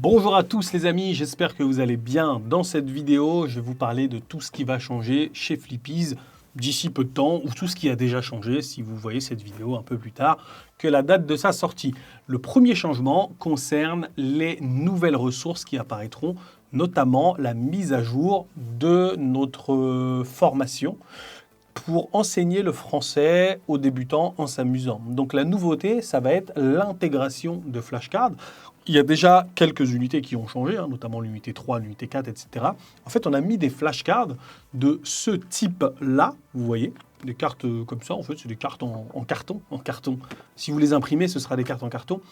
Bonjour à tous les amis, j'espère que vous allez bien. Dans cette vidéo, je vais vous parler de tout ce qui va changer chez Flippies d'ici peu de temps, ou tout ce qui a déjà changé, si vous voyez cette vidéo un peu plus tard, que la date de sa sortie. Le premier changement concerne les nouvelles ressources qui apparaîtront, notamment la mise à jour de notre formation pour enseigner le français aux débutants en s'amusant. Donc la nouveauté, ça va être l'intégration de flashcards. Il y a déjà quelques unités qui ont changé, notamment l'unité 3, l'unité 4, etc. En fait, on a mis des flashcards de ce type-là, vous voyez, des cartes comme ça, en fait, c'est des cartes en carton. Si vous les imprimez, ce sera des cartes en carton.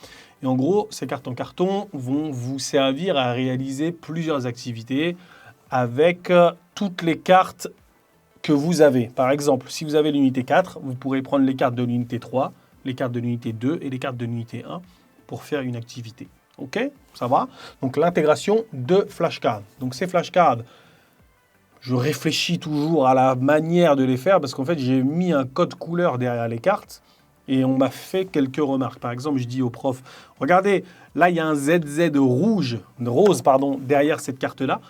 Et en gros, ces cartes en carton vont vous servir à réaliser plusieurs activités avec toutes les cartes que vous avez. Par exemple, si vous avez l'unité 4, vous pourrez prendre les cartes de l'unité 3, les cartes de l'unité 2 et les cartes de l'unité 1 pour faire une activité. OK? Ça va? Donc l'intégration de flashcards. Donc ces flashcards, je réfléchis toujours à la manière de les faire parce qu'en fait, j'ai mis un code couleur derrière les cartes et on m'a fait quelques remarques. Par exemple, je dis au prof, regardez, là, il y a un ZZ rose, derrière cette carte-là.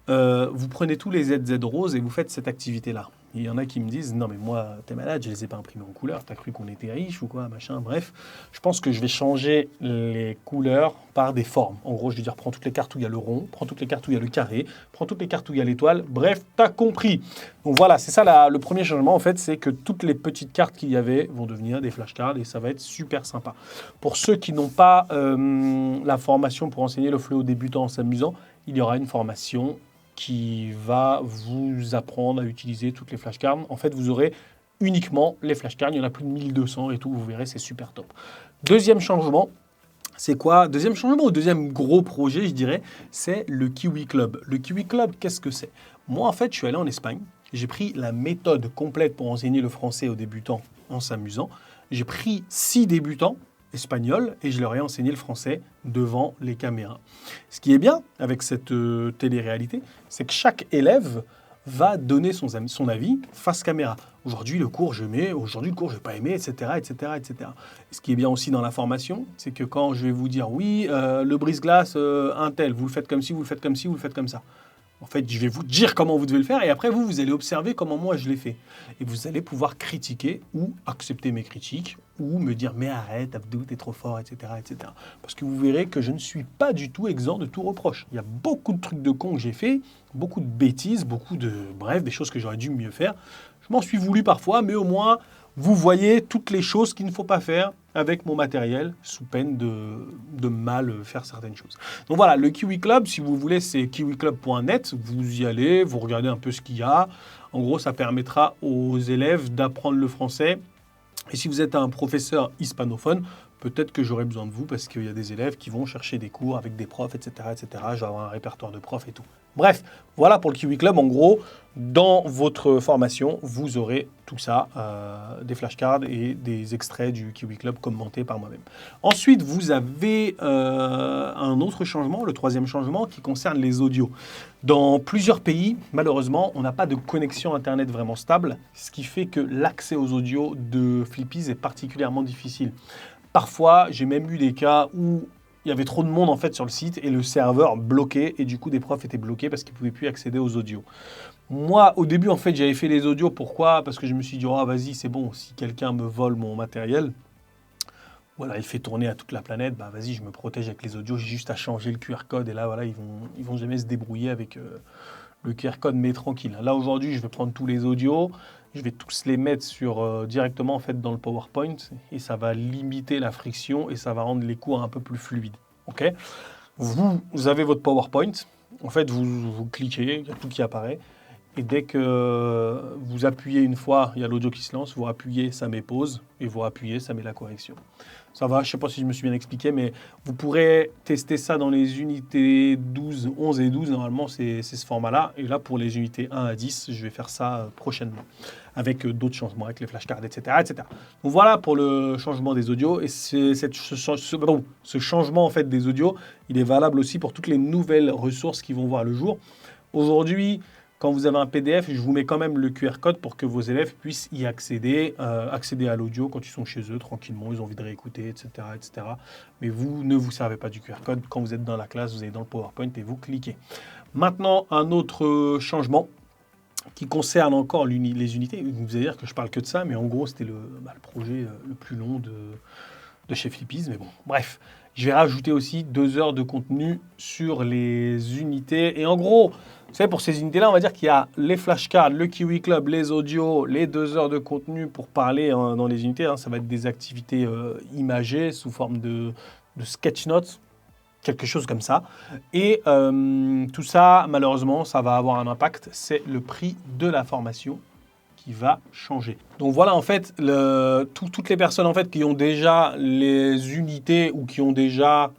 Vous prenez tous les ZZ roses et vous faites cette activité-là. Il y en a qui me disent, non mais moi, t'es malade, je les ai pas imprimés en couleur, t'as cru qu'on était riche ou quoi, machin, bref. Je pense que je vais changer les couleurs par des formes. En gros, je vais dire, prends toutes les cartes où il y a le rond, prends toutes les cartes où il y a le carré, prends toutes les cartes où il y a l'étoile, bref, t'as compris. Donc voilà, c'est ça le premier changement, en fait, c'est que toutes les petites cartes qu'il y avait vont devenir des flashcards et ça va être super sympa. Pour ceux qui n'ont pas la formation pour enseigner le fléau débutant en s'amusant, il y aura une formation qui va vous apprendre à utiliser toutes les flashcards. En fait, vous aurez uniquement les flashcards. Il y en a plus de 1200 et tout. Vous verrez, c'est super top. Deuxième changement, c'est quoi? Deuxième changement ou deuxième gros projet, je dirais, c'est le Kiwi Club. Le Kiwi Club, qu'est-ce que c'est? Moi, en fait, je suis allé en Espagne. J'ai pris la méthode complète pour enseigner le français aux débutants en s'amusant. J'ai pris 6 débutants espagnol et je leur ai enseigné le français devant les caméras. Ce qui est bien avec cette télé-réalité, c'est que chaque élève va donner son avis face caméra. Aujourd'hui, le cours, je mets, aujourd'hui, le cours, je n'ai pas aimé, etc., etc., etc. Et ce qui est bien aussi dans la formation, c'est que quand je vais vous dire, oui, le brise-glace, un tel, vous le faites comme ci, vous le faites comme ci, vous le faites comme ça. En fait, je vais vous dire comment vous devez le faire et après, vous allez observer comment moi je l'ai fait. Et vous allez pouvoir critiquer ou accepter mes critiques ou me dire « mais arrête, Abdou, t'es trop fort, etc. etc. » Parce que vous verrez que je ne suis pas du tout exempt de tout reproche. Il y a beaucoup de trucs de con que j'ai fait, beaucoup de bêtises, bref, des choses que j'aurais dû mieux faire. Je m'en suis voulu parfois, mais au moins, vous voyez toutes les choses qu'il ne faut pas faire avec mon matériel, sous peine de mal faire certaines choses. Donc voilà, le Kiwi Club, si vous voulez, c'est kiwiclub.net. Vous y allez, vous regardez un peu ce qu'il y a. En gros, ça permettra aux élèves d'apprendre le français. Et si vous êtes un professeur hispanophone, peut-être que j'aurai besoin de vous parce qu'il y a des élèves qui vont chercher des cours avec des profs, etc., etc. Je vais avoir un répertoire de profs et tout. Bref, voilà pour le Kiwi Club. En gros, dans votre formation, vous aurez tout ça, des flashcards et des extraits du Kiwi Club commentés par moi-même. Ensuite, vous avez un autre changement, le troisième changement, qui concerne les audios. Dans plusieurs pays, malheureusement, on n'a pas de connexion Internet vraiment stable, ce qui fait que l'accès aux audios de Flippies est particulièrement difficile. Parfois, j'ai même eu des cas où il y avait trop de monde en fait sur le site et le serveur bloqué et du coup des profs étaient bloqués parce qu'ils ne pouvaient plus accéder aux audios. Moi, au début, en fait, j'avais fait les audios. Pourquoi? Parce que je me suis dit, oh, vas-y, c'est bon, si quelqu'un me vole mon matériel, voilà, il fait tourner à toute la planète, bah vas-y, je me protège avec les audios, j'ai juste à changer le QR code et là, voilà, ils vont jamais se débrouiller avec le QR code, mais tranquille. Là, aujourd'hui, je vais prendre tous les audios, je vais tous les mettre directement en fait dans le PowerPoint et ça va limiter la friction et ça va rendre les cours un peu plus fluides. Ok? Vous avez votre PowerPoint, en fait, vous cliquez, il y a tout qui apparaît. Et dès que vous appuyez une fois, il y a l'audio qui se lance, vous appuyez, ça met pause, et vous appuyez, ça met la correction. Ça va, je ne sais pas si je me suis bien expliqué, mais vous pourrez tester ça dans les unités 12, 11 et 12. Normalement, c'est ce format-là. Et là, pour les unités 1 à 10, je vais faire ça prochainement, avec d'autres changements, avec les flashcards, etc., etc. Donc voilà pour le changement des audios. Et ce changement en fait, des audios, il est valable aussi pour toutes les nouvelles ressources qui vont voir le jour. Aujourd'hui, quand vous avez un PDF, je vous mets quand même le QR code pour que vos élèves puissent y accéder, accéder à l'audio quand ils sont chez eux, tranquillement, ils ont envie de réécouter, etc., etc. Mais vous ne vous servez pas du QR code. Quand vous êtes dans la classe, vous allez dans le PowerPoint et vous cliquez. Maintenant, un autre changement qui concerne encore les unités. Vous allez dire que je parle que de ça, mais en gros, c'était le projet le plus long de chez Flippies. Mais bon, bref, je vais rajouter aussi 2 heures de contenu sur les unités. Et en gros, vous savez, pour ces unités-là, on va dire qu'il y a les flashcards, le Kiwi Club, les audios, les 2 heures de contenu pour parler dans les unités. Ça va être des activités imagées sous forme de sketch notes, quelque chose comme ça. Et tout ça, malheureusement, ça va avoir un impact. C'est le prix de la formation qui va changer. Donc voilà, en fait, toutes les personnes en fait, qui ont déjà les unités ou qui ont déjà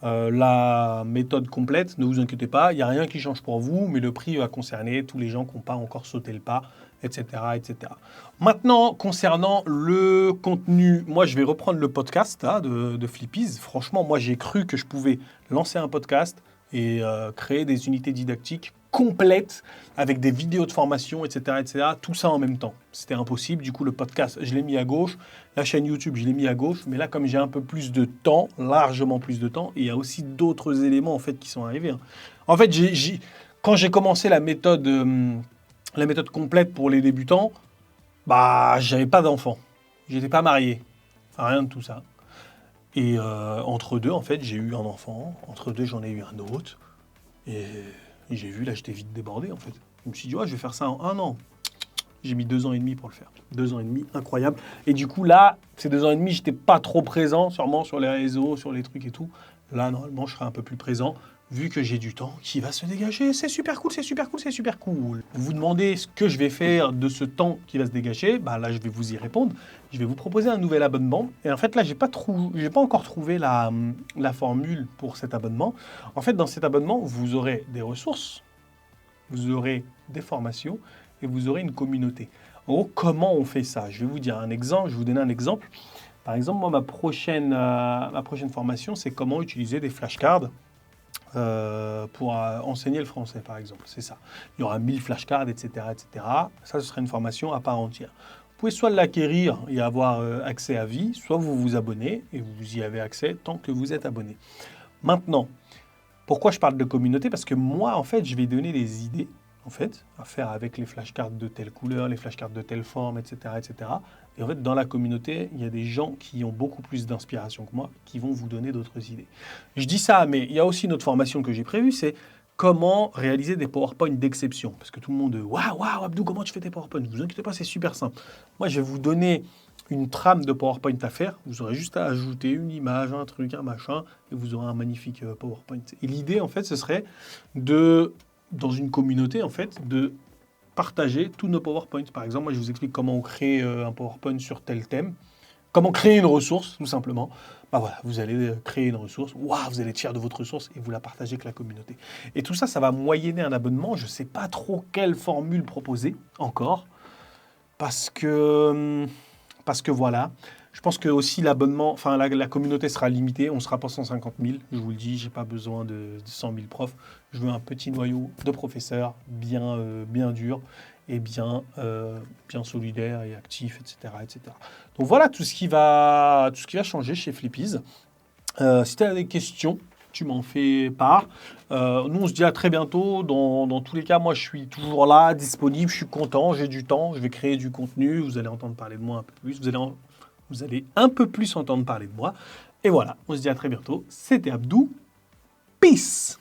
la méthode complète, ne vous inquiétez pas, il n'y a rien qui change pour vous, mais le prix va concerner tous les gens qui n'ont pas encore sauté le pas, etc., etc. Maintenant, concernant le contenu, moi, je vais reprendre le podcast de Flippies. Franchement, moi, j'ai cru que je pouvais lancer un podcast et créer des unités didactiques complètes avec des vidéos de formation, etc., etc., tout ça en même temps. C'était impossible. Du coup, le podcast, je l'ai mis à gauche. La chaîne YouTube, je l'ai mis à gauche. Mais là, comme j'ai un peu plus de temps, largement plus de temps, et il y a aussi d'autres éléments en fait qui sont arrivés. En fait, quand j'ai commencé la méthode complète pour les débutants, j'avais pas d'enfant. J'étais pas marié. Enfin, rien de tout ça. Et entre deux, en fait, j'ai eu un enfant. Entre deux, j'en ai eu un autre. Et j'ai vu, là, j'étais vite débordé, en fait. Je me suis dit, ouais, je vais faire ça en 1 an. J'ai mis 2 ans et demi pour le faire. 2 ans et demi, incroyable. Et du coup, là, ces 2 ans et demi, j'étais pas trop présent, sûrement sur les réseaux, sur les trucs et tout. Là, normalement, je serai un peu plus présent, vu que j'ai du temps qui va se dégager. C'est super cool, c'est super cool, c'est super cool. Vous vous demandez ce que je vais faire de ce temps qui va se dégager. Là, je vais vous y répondre. Je vais vous proposer un nouvel abonnement. Et en fait, là, j'ai pas encore trouvé la formule pour cet abonnement. En fait, dans cet abonnement, vous aurez des ressources, vous aurez des formations et vous aurez une communauté. En gros, comment on fait ça? Je vais vous dire un exemple, je vais vous donner un exemple. Par exemple, moi, ma prochaine formation, c'est comment utiliser des flashcards pour enseigner le français, par exemple. C'est ça. Il y aura 1000 flashcards, etc., etc. Ça, ce sera une formation à part entière. Vous pouvez soit l'acquérir et avoir accès à vie, soit vous vous abonnez et vous y avez accès tant que vous êtes abonné. Maintenant, pourquoi je parle de communauté? Parce que moi, en fait, je vais donner des idées en fait, à faire avec les flashcards de telle couleur, les flashcards de telle forme, etc., etc. Et en fait, dans la communauté, il y a des gens qui ont beaucoup plus d'inspiration que moi, qui vont vous donner d'autres idées. Je dis ça, mais il y a aussi une autre formation que j'ai prévue, c'est comment réaliser des PowerPoint d'exception. Parce que tout le monde, waouh, Abdou, comment tu fais tes PowerPoint? Ne vous inquiétez pas, c'est super simple. Moi, je vais vous donner une trame de PowerPoint à faire. Vous aurez juste à ajouter une image, un truc, un machin, et vous aurez un magnifique PowerPoint. Et l'idée, en fait, ce serait dans une communauté, en fait, de partager tous nos PowerPoints. Par exemple, moi, je vous explique comment on crée un PowerPoint sur tel thème, comment créer une ressource, tout simplement. Voilà, vous allez créer une ressource, vous allez être fier de votre ressource et vous la partagez avec la communauté. Et tout ça, ça va moyenner un abonnement. Je ne sais pas trop quelle formule proposer encore, parce que voilà. Je pense que aussi l'abonnement, enfin la communauté sera limitée, on ne sera pas 150 000, je vous le dis, j'ai pas besoin de 100 000 profs. Je veux un petit noyau de professeurs bien dur et bien solidaire et actif, etc., etc. Donc voilà tout ce qui va changer chez Flippies. Si tu as des questions, tu m'en fais part. Nous, on se dit à très bientôt. Dans tous les cas, moi, je suis toujours là, disponible, je suis content, j'ai du temps, je vais créer du contenu. Vous allez entendre parler de moi un peu plus. Vous allez un peu plus entendre parler de moi. Et voilà, on se dit à très bientôt. C'était Abdou. Peace!